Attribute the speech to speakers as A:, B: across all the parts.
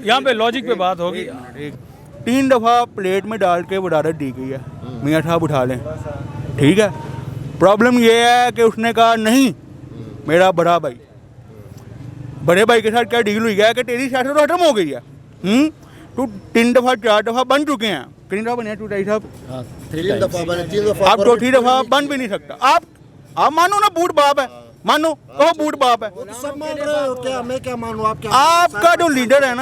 A: यहाँ पे लॉजिक पे बात होगी।
B: 3 दफ़ा प्लेट में डाल के वदारत दी गई है, मियाँ साहब उठा लें, ठीक है। प्रॉब्लम ये है कि उसने कहा नहीं, मेरा बड़ा भाई, बड़े भाई के साथ क्या डील हुई है कि तेरी सियासत तो खत्म हो गई है। तो 3 दफ़ा 4 दफ़ा बन चुके हैं। कितनी दफ़ा बने टू साहब?
C: 3 दफ़ा बने, 3 दफ़ा।
B: आप चौथी दफ़ा बन भी नहीं सकता। आप मानो ना बूढ़ बाप है, मानो वो बूढ़ बाप है।
C: सब मान रहे हो क्या? मैं क्या मानूं? आप क्या?
B: आपका जो लीडर है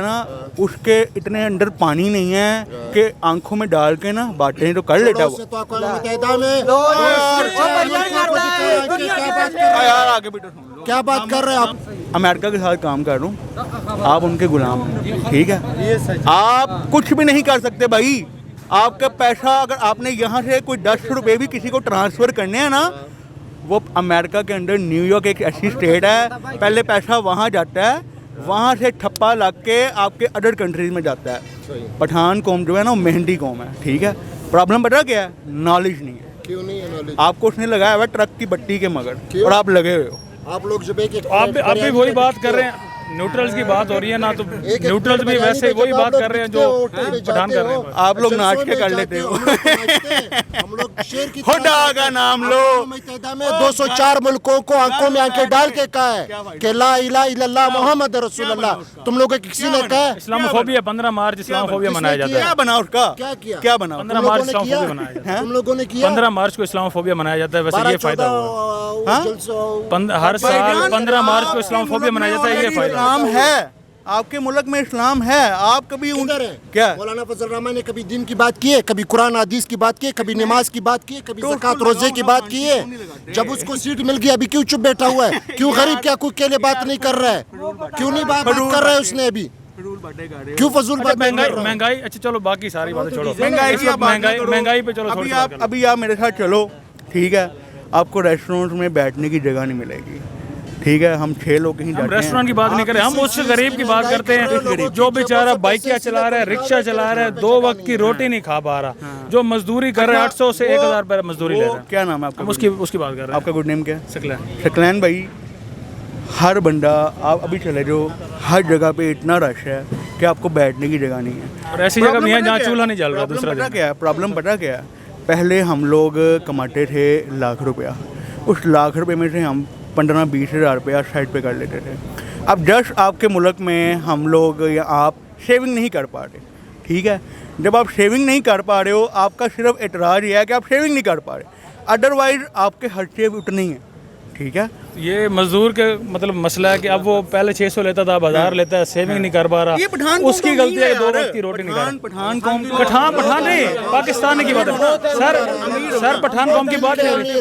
B: ना, उसके इतने अंदर पानी नहीं है कि आंखों में डाल के ना बातें तो कर लेता वो।
C: तो अक़वाम मुत्तहिदा में
B: यार आगे बेटा सुन लो,
C: क्या बात कर रहे हैं आप?
B: अमेरिका के साथ काम कर रहा हूँ, आप उनके गुलाम हैं, ठीक है। आप कुछ भी नहीं कर सकते भाई। आपका पैसा अगर आपने यहाँ से कोई 10 रुपये भी किसी को ट्रांसफ़र करने हैं ना, वो अमेरिका के अंदर न्यूयॉर्क एक ऐसी स्टेट है, पहले पैसा वहाँ जाता है, वहाँ से ठप्पा लग के आपके अदर कंट्रीज में जाता है। पठान कौम जो है ना, वो मेहंदी कौम है, ठीक है। प्रॉब्लम पता क्या है? नॉलेज नहीं है।
C: क्यों नहीं है नॉलेज?
B: आपको उसने लगाया हुआ ट्रक की बट्टी के मगर, और आप लगे हुए हो।
C: आप लोग जब एक
A: आप भी वही बात कर रहे हैं, न्यूट्रल्स की बात हो रही है ना, तो न्यूट्रल्स भी वैसे वही बात कर रहे हैं जो पठान कर रहे हैं।
B: आप लोग नाच के कर लेते हो।
C: हम लोग शेर की
B: खुदा का नाम लो।
C: मुत्तहिदा में 204 मुल्कों को आंखों में आंखें डाल के कहा है कि ला इलाहा इल्लल्लाह मोहम्मद रसूलुल्लाह। तुम लोगों को किसी ने कहा है?
A: इस्लामोफोबिया 15 मार्च इस्लामोफोबिया मनाया जाता है।
B: क्या बना उसका? क्या बना?
A: 15 मार्च इस्लामोफोबिया मनाया जाता है।
C: तुम लोगों ने किया?
A: 15 मार्च को इस्लामोफोबिया मनाया जाता है। वैसे ये फायदा हुआ हर साल 15 मार्च को इस्लामोफोबिया मनाया जाता है, ये फायदा।
B: इस्लाम है आपके मुल्क में, इस्लाम है। आप कभी क्या
C: मौलाना फजल रहमान ने कभी दिन की बात की है? कभी कुरान हदीस की बात की है? कभी नमाज की बात की है? कभी ज़कात रोजे की बात की है? जब उसको सीट मिल गई, अभी क्यों चुप बैठा हुआ है? क्यों गरीब क्या कुछ के लिए बात नहीं कर रहा है? क्यों नहीं बात कर रहा है उसने अभी? क्यों फजूल बात?
A: महंगाई अच्छा चलो, बाकी सारी बातें छोड़ो। महंगाई पे चलो।
B: अभी आप मेरे साथ चलो, ठीक है। आपको रेस्टोरेंट में बैठने की जगह नहीं मिलेगी, ठीक है। हम 6 लोग कहीं जाते हैं।
A: रेस्टोरेंट की बात नहीं कर रहे, हम उस गरीब की बात करते हैं जो बेचारा बाइकिया चला रहा है, रिक्शा चला रहा है, 2 वक्त की रोटी नहीं खा पा रहा, जो मजदूरी कर रहा है, 800 से 1000 रुपये मजदूरी ले रहा है।
B: क्या नाम है आपका?
A: उसकी बात कर रहे हैं।
B: आपका गुड नेम क्या है?
A: शकलैन
B: भाई, हर बंदा, आप अभी चले जाओ, हर जगह पे इतना रश है कि आपको बैठने की जगह नहीं है।
A: और ऐसी जगह नहीं है जहाँ चूल्हा नहीं जल रहा। दूसरा
B: क्या है प्रॉब्लम? पता क्या है? पहले हम लोग कमाते थे लाख रुपया, उस लाख रुपये में से हम 15-20 हज़ार रुपया साइड पे कर लेते थे। अब जस्ट आपके मुल्क में हम लोग या आप शेविंग नहीं कर पा रहे, ठीक है। जब आप शेविंग नहीं कर पा रहे हो, आपका सिर्फ एतराज़ ये है कि आप शेविंग नहीं कर पा रहे, अदरवाइज़ आपके खर्चे उतने ही हैं, ठीक है।
A: ये मजदूर के मतलब मसला है कि अब वो पहले 600 लेता था, 1000 लेता है, सेविंग नहीं कर पा रहा।
B: ये पठान
A: उसकी गलती है, 2 वक्त की रोटी नहीं खा रहा। पठान नहीं, पाकिस्तान की बात है सर, पठान कौम की बात नहीं हो रही,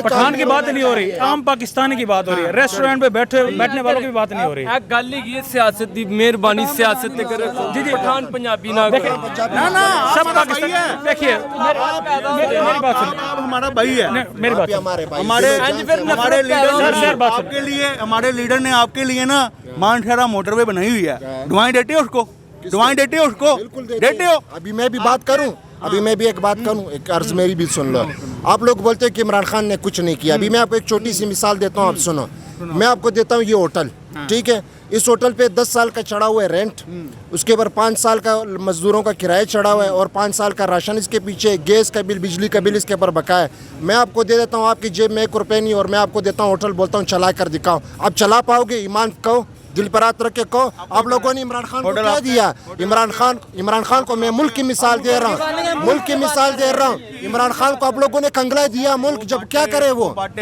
A: पठान की बात नहीं हो रही, आम पाकिस्तानी की बात हो रही है। रेस्टोरेंट पे बैठने वालों की बात नहीं हो रही।
D: गल ही सियासत की मेहरबानी, सियासत जी पठान पंजाबी ना
B: सब पाकिस्तान।
A: देखिए मेरी बात सुनिए,
B: हमारा भाई है,
A: मेरी बात
B: हमारे लीडर ने आपके लिए ना मानसरा मोटरवे बनाई हुई है। दुआएं देते हो उसको? दुआएं देते हो उसको? देते हो?
C: अभी मैं भी बात करूं, अभी मैं भी एक बात करूं, एक अर्ज मेरी भी सुन लो। आप लोग बोलते हैं कि इमरान खान ने कुछ नहीं किया। अभी मैं आपको एक छोटी सी मिसाल देता हूं, आप सुनो। मैं आपको देता हूं ये होटल, ठीक है। इस होटल पे 10 साल का चढ़ा हुआ है रेंट, उसके ऊपर 5 साल का मजदूरों का किराया चढ़ा हुआ है, और 5 साल का राशन इसके पीछे, गैस का बिल, बिजली का बिल इसके ऊपर बकाया है। मैं आपको दे देता हूँ, आपकी जेब में 1 रुपये नहीं, और मैं आपको देता हूँ होटल, बोलता हूँ चला कर दिखाओ। आप चला पाओगे? ईमान कहो, दिल पर हाथ रख के कहो। आप लोगों ने इमरान खान को क्या दिया? इमरान खान को मैं मुल्क की मिसाल दे रहा हूँ, मुल्क की मिसाल दे रहा हूँ। इमरान खान को आप लोगों ने कंगला दिया मुल्क, जब क्या करे वो? आप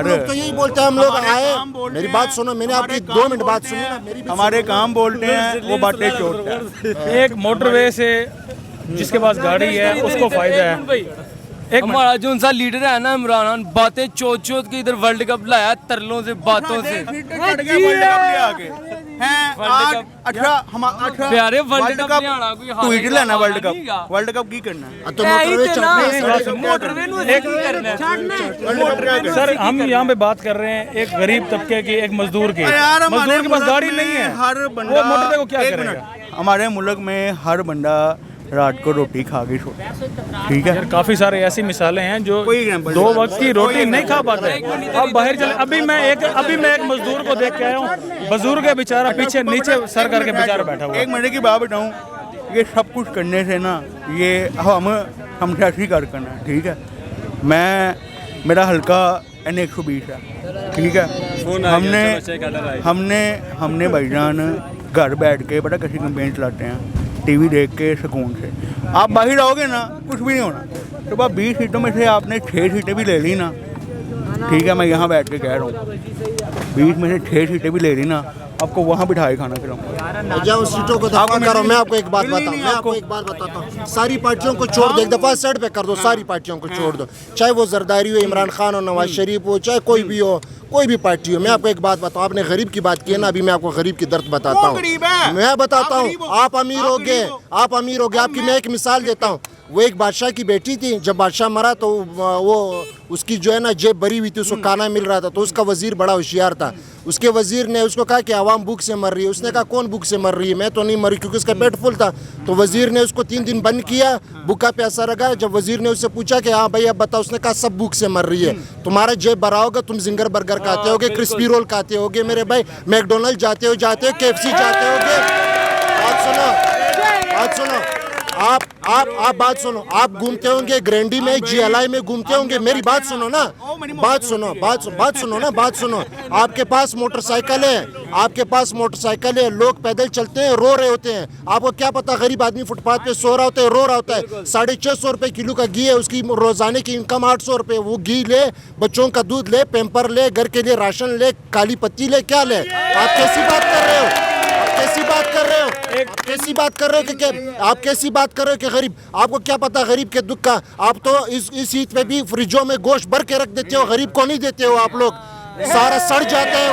C: लोग तो यही बोलते हैं, हम लोग आए। मेरी बात सुनो, मैंने आपकी 2 मिनट बात सुनी ना, मेरी
B: हमारे काम बोलते हैं, वो बातें चोटता है।
A: एक मोटरवे से जिसके पास गाड़ी है उसको फायदा है।
D: हमारा जो उनका लीडर है ना इमरान खान, बातें चोट के इधर वर्ल्ड कप लाया तरलों से, बातों से। प्यारे वर्ल्ड कप
B: लेना, वर्ल्ड कप की करना
C: तो
A: सर, हम यहाँ पे बात कर रहे हैं एक गरीब तबके की, एक मजदूर की। मजदूर के पास गाड़ी नहीं है,
B: हर बंदा
A: मोटरवे को क्या करेगा?
B: हमारे मुल्क में हर बंदा रात को रोटी खा के सो, ठीक है।
A: यार काफी सारे ऐसी मिसालें हैं जो
B: कोई एग्जाम्पल
A: दो वक्त की रोटी नहीं खा पाते। अब बाहर चले, अभी मैं एक मजदूर को देख के आया हूँ, बुजुर्ग है बेचारा, पीछे नीचे सर करके बेचारा बैठा हुआ है।
B: एक महीने की बात बताऊँ, ये सब कुछ करने से ना, ये हम सियासी कारकुन हैं, ठीक है। मेरा हल्का N120 है, ठीक है। हमने भाईजान घर बैठ के बड़ा किसी कंपेन चलाते हैं, टीवी देख के सुकून से। आप बाहर आओगे ना, कुछ भी नहीं होना। तो बस 20 सीटों में से आपने 6 सीटें भी ले ली ना, ठीक है, मैं यहाँ बैठ के कह रहा हूँ, 20 में से 6 सीटें भी ले ली ना, आपको वहाँ बिठाए खाना खिलाऊंगा।
C: जाओ सीटों को दफा करो। मैं आपको एक बात बताता हूँ, सारी पार्टियों को छोड़ दो, एक दफा साइड पे कर दो, सारी पार्टियों को छोड़ दो, चाहे वो जरदारी हो, इमरान खान हो, नवाज शरीफ हो, चाहे कोई भी हो, कोई भी पार्टी हो। मैं आपको एक बात बताऊँ, आपने गरीब की बात की है ना, अभी मैं आपको गरीब की दर्द बताता हूँ। मैं बताता हूँ, आप अमीर हो गए, आपकी मैं एक मिसाल देता हूँ। वो एक बादशाह की बेटी थी, जब बादशाह मरा तो वो उसकी जो है ना जेब भरी हुई थी, उसको खाना मिल रहा था, तो उसका वजीर बड़ा होशियार था। उसके वजीर ने उसको कहा कि आवाम भूख से मर रही है। उसने कहा कौन भूख से मर रही है, मैं तो नहीं मरी, क्योंकि उसका पेट फुल था। तो वजीर ने उसको 3 दिन बंद किया, भूखा प्यासा रखा। जब वजीर ने उससे पूछा कि हाँ भाई अब बताओ, उसने कहा सब भूख से मर रही है। तुम्हारा जेब भरा होगा, तुम जिंगर बर्गर खाते होगे, क्रिस्पी रोल खाते होगे मेरे भाई, मैकडोनल्ड जाते हो, KFC जाते होगे। बात सुनो, आप बात सुनो, आप घूमते होंगे ग्रैंडी में, GLI में घूमते होंगे। मेरी बात सुनो ना, बात सुनो। आपके पास मोटरसाइकिल है, लोग पैदल चलते हैं, रो रहे होते हैं। आपको क्या पता, गरीब आदमी फुटपाथ पे सो रहा होता है, रो रहा होता है। 650 रुपए किलो का घी है, उसकी रोजाने की इनकम 800 रुपए। वो घी ले, बच्चों का दूध ले, पेम्पर ले, घर के लिए राशन ले, काली पत्ती ले, क्या ले? आप कैसी बात कर रहे हो? आप कैसी बात कर रहे हो कि गरीब, आपको क्या पता गरीब के दुख का? आप तो इस ईद पे भी फ्रिजों में गोश्त भर के रख देते हो, गरीब को नहीं देते हो आप लोग। सारा सड़ जाता है।